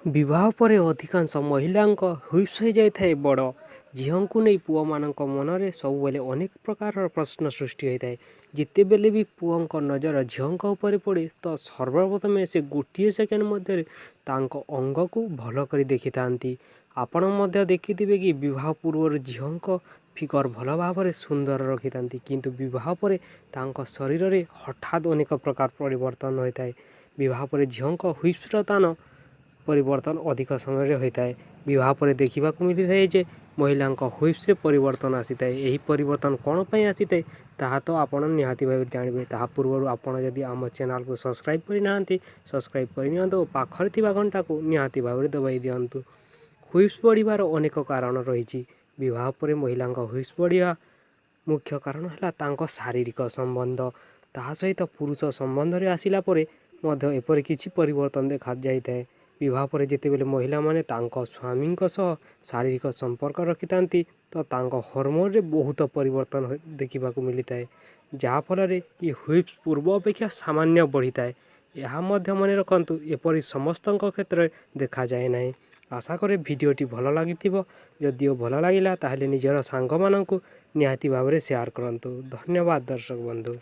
विवाह पर अधिकांश महिला हुइप्स हो जाए बड़ झील को नहीं पुओ मान मन सब बेले अनेक प्रकार प्रश्न सृष्टि होता है। जिते बेले भी पुओं नजर झील उपर पड़े तो सर्वप्रथमे से गोटे सेकेंड मध्य अंग को भल कर देखि था। आपण देखिथे कि विवाह पूर्व झील फिगर भल भाव सुंदर रखि था, किंतु विवाह पर शरीर में हठात अनेक प्रकार परिवर्तन होता है। विवाह पर झील हुइप्सर तान परिवर्तन अधिक समय होता है। विवाह पर देखा मिली थाए जे महिला हुइप्स परिवर्तन आसी था। यही परिवर्तन कौन पर आसी था ताहा तो आप निहाती भाव जानवे। ता पूर्व आपड़ जदि आम चैनल को सब्सक्राइब करना सब्सक्राइब करनी पाखर थी घंटा को निहाती भाव दबाई दिंतु। हुइप्स बढ़िबार अनेक कारण रही। विवाह पर महिला हुइप्स बढ़िया मुख्य कारण है शारीरिक संबंध ता सहित पुरुष संबंध में आसला एपर किसी परिवर्तन देखा जाए। विवाह पर जिते बेले महिला माने स्वामी शारीरिक संपर्क रखि था तो हॉर्मोन रे बहुत परिवर्तन देखा मिलता है, जहाँफल कि हुइप्स पूर्व अपेक्षा सामान्य बढ़ी था। यह मन रखु एपरी समस्त क्षेत्र में देखा जाए ना। आशा करे भिडटी भल लगी जदिओ भल लगे ताहले निजर सांग मानू निहाती भाव में शेयर करंतु। धन्यवाद दर्शक बंधु।